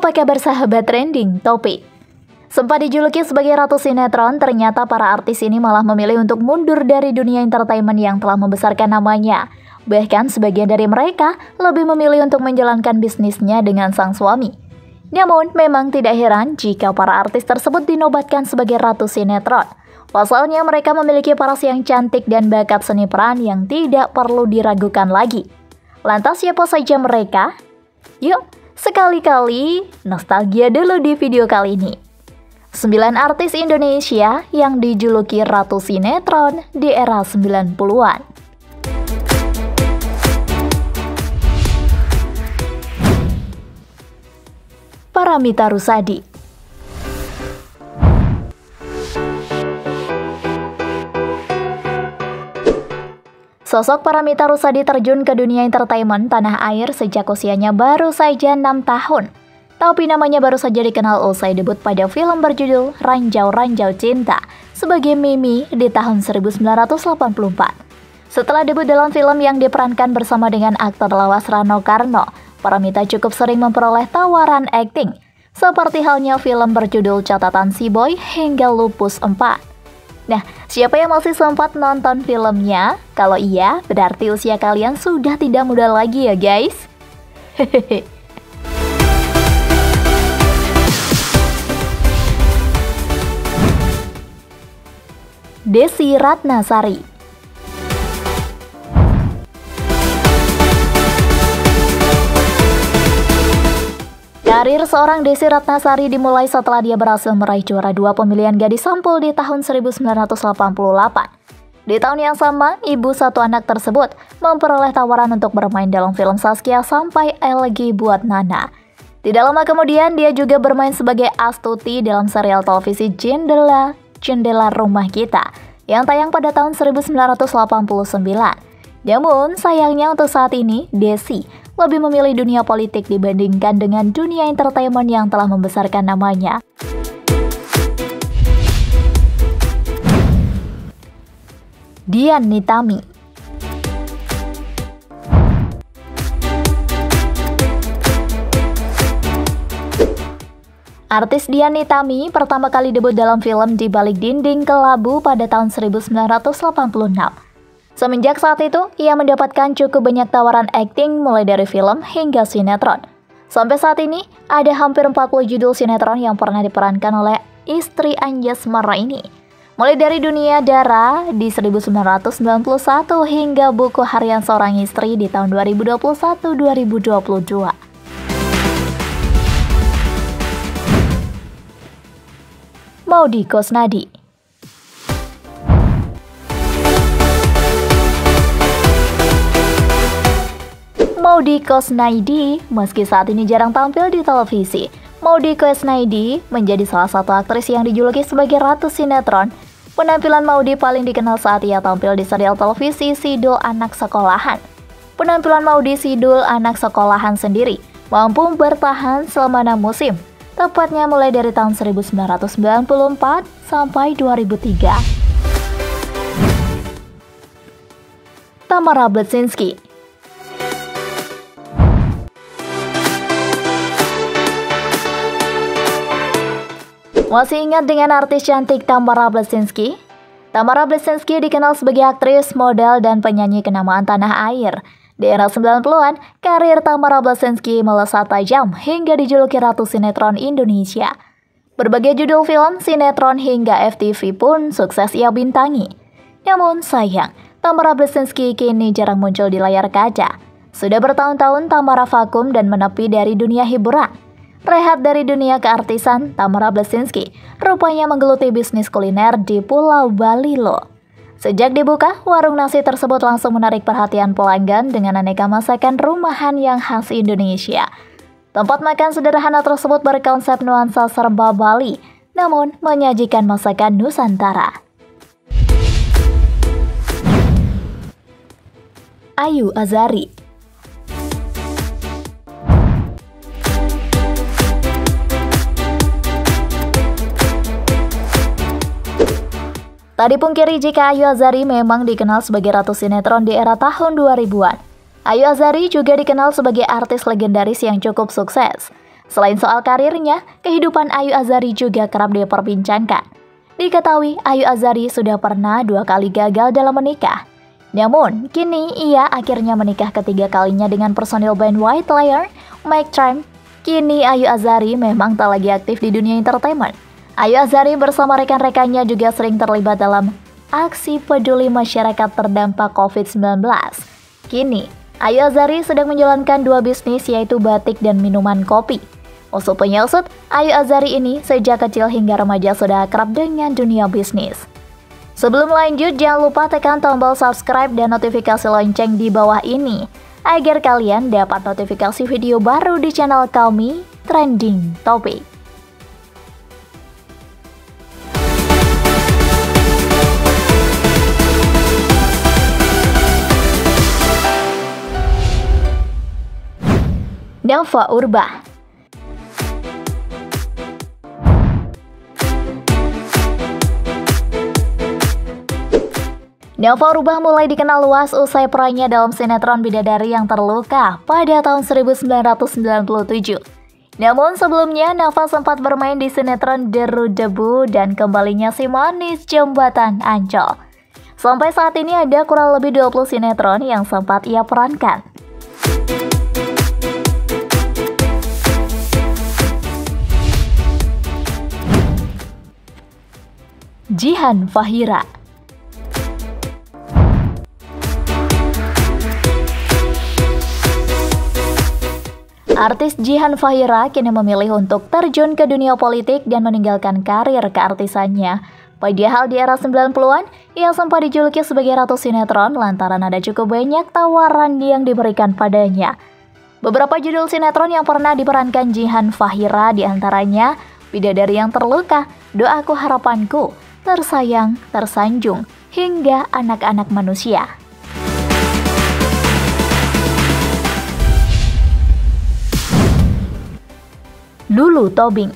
Apa kabar sahabat trending topik? Sempat dijuluki sebagai ratu sinetron, ternyata para artis ini malah memilih untuk mundur dari dunia entertainment yang telah membesarkan namanya. Bahkan sebagian dari mereka lebih memilih untuk menjalankan bisnisnya dengan sang suami. Namun, memang tidak heran jika para artis tersebut dinobatkan sebagai ratu sinetron. Pasalnya mereka memiliki paras yang cantik dan bakat seni peran yang tidak perlu diragukan lagi. Lantas siapa saja mereka? Yuk, sekali-kali nostalgia dulu di video kali ini. 9 artis Indonesia yang dijuluki ratu sinetron di era 90-an. Paramitha Rusady. Sosok Paramitha Rusady terjun ke dunia entertainment tanah air sejak usianya baru saja 6 tahun. Tapi namanya baru saja dikenal usai debut pada film berjudul Ranjau-Ranjau Cinta sebagai Mimi di tahun 1984. Setelah debut dalam film yang diperankan bersama dengan aktor lawas Rano Karno, Paramitha cukup sering memperoleh tawaran akting, seperti halnya film berjudul Catatan Si Boy hingga Lupus 4. Nah, siapa yang masih sempat nonton filmnya? Kalau iya, berarti usia kalian sudah tidak muda lagi ya guys. Hehehe. Desy Ratnasari. Karir seorang Desy Ratnasari dimulai setelah dia berhasil meraih juara 2 pemilihan Gadis Sampul di tahun 1988. Di tahun yang sama, ibu satu anak tersebut memperoleh tawaran untuk bermain dalam film Saskia Sampai Elegi Buat Nana. Tidak lama kemudian, dia juga bermain sebagai Astuti dalam serial televisi Jendela Rumah Kita yang tayang pada tahun 1989. Namun, sayangnya untuk saat ini, Desy lebih memilih dunia politik dibandingkan dengan dunia entertainment yang telah membesarkan namanya. Dian Nitami. Artis Dian Nitami pertama kali debut dalam film Di Balik Dinding Kelabu pada tahun 1986. Semenjak saat itu, ia mendapatkan cukup banyak tawaran akting mulai dari film hingga sinetron. Sampai saat ini, ada hampir 40 judul sinetron yang pernah diperankan oleh istri Anjasmara ini. Mulai dari Dunia Dara di 1991 hingga Buku Harian Seorang Istri di tahun 2021-2022. Maudy Koesnaedi. Maudy Koesnaedi, meski saat ini jarang tampil di televisi, Maudy Koesnaedi menjadi salah satu aktris yang dijuluki sebagai ratu sinetron. Penampilan Maudy paling dikenal saat ia tampil di serial televisi Sidul Anak Sekolahan. Penampilan Maudy Sidul Anak Sekolahan sendiri mampu bertahan selama 6 musim, tepatnya mulai dari tahun 1994 sampai 2003. Tamara Bleszynsky. Masih ingat dengan artis cantik Tamara Bleszynsky? Tamara Bleszynsky dikenal sebagai aktris, model, dan penyanyi kenamaan tanah air. Di era 90-an, karir Tamara Bleszynsky melesat tajam hingga dijuluki ratu sinetron Indonesia. Berbagai judul film, sinetron, hingga FTV pun sukses ia bintangi. Namun sayang, Tamara Bleszynsky kini jarang muncul di layar kaca. Sudah bertahun-tahun Tamara vakum dan menepi dari dunia hiburan. Rehat dari dunia keartisan, Tamara Bleszynsky rupanya menggeluti bisnis kuliner di Pulau Bali loh. Sejak dibuka, warung nasi tersebut langsung menarik perhatian pelanggan dengan aneka masakan rumahan yang khas Indonesia. Tempat makan sederhana tersebut berkonsep nuansa serba Bali, namun menyajikan masakan Nusantara. Ayu Azhari. Tak dipungkiri jika Ayu Azhari memang dikenal sebagai ratu sinetron di era tahun 2000-an. Ayu Azhari juga dikenal sebagai artis legendaris yang cukup sukses. Selain soal karirnya, kehidupan Ayu Azhari juga kerap diperbincangkan. Diketahui Ayu Azhari sudah pernah 2 kali gagal dalam menikah. Namun, kini ia akhirnya menikah ketiga kalinya dengan personil band White Liar, Mike Tramp. Kini Ayu Azhari memang tak lagi aktif di dunia entertainment. Ayu Azhari bersama rekan-rekannya juga sering terlibat dalam aksi peduli masyarakat terdampak COVID-19. Kini, Ayu Azhari sedang menjalankan 2 bisnis, yaitu batik dan minuman kopi. Usut punya usut, Ayu Azhari ini sejak kecil hingga remaja sudah akrab dengan dunia bisnis. Sebelum lanjut, jangan lupa tekan tombol subscribe dan notifikasi lonceng di bawah ini, agar kalian dapat notifikasi video baru di channel kami, Trending Topic. Nova Urbah. Nova Urbah mulai dikenal luas usai perannya dalam sinetron Bidadari yang Terluka pada tahun 1997. Namun sebelumnya, Nova sempat bermain di sinetron Deru Debu dan kembalinya Si Manis Jembatan Ancol. Sampai saat ini ada kurang lebih 20 sinetron yang sempat ia perankan. Jihan Fahira. Artis Jihan Fahira kini memilih untuk terjun ke dunia politik dan meninggalkan karir keartisannya. Padahal di era 90-an, ia sempat dijuluki sebagai ratu sinetron lantaran ada cukup banyak tawaran yang diberikan padanya. Beberapa judul sinetron yang pernah diperankan Jihan Fahira diantaranya Bidadari yang Terluka, Doaku Harapanku, Tersayang, Tersanjung, hingga Anak-anak Manusia. Lulu Tobing.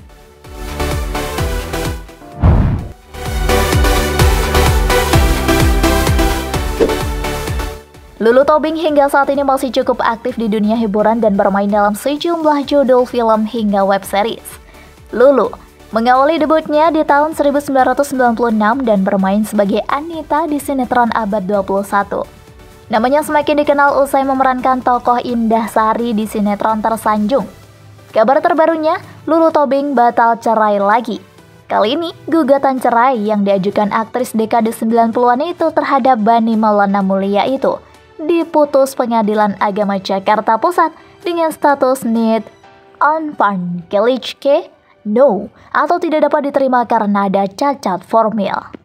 Lulu Tobing hingga saat ini masih cukup aktif di dunia hiburan dan bermain dalam sejumlah judul film hingga web series. Lulu mengawali debutnya di tahun 1996 dan bermain sebagai Anita di sinetron Abad 21. Namanya semakin dikenal usai memerankan tokoh Indah Sari di sinetron Tersanjung. Kabar terbarunya, Lulu Tobing batal cerai lagi. Kali ini, gugatan cerai yang diajukan aktris dekade 90-an itu terhadap Bani Maulana Mulia itu diputus Pengadilan Agama Jakarta Pusat dengan status need unpankelijke no atau tidak dapat diterima karena ada cacat formil.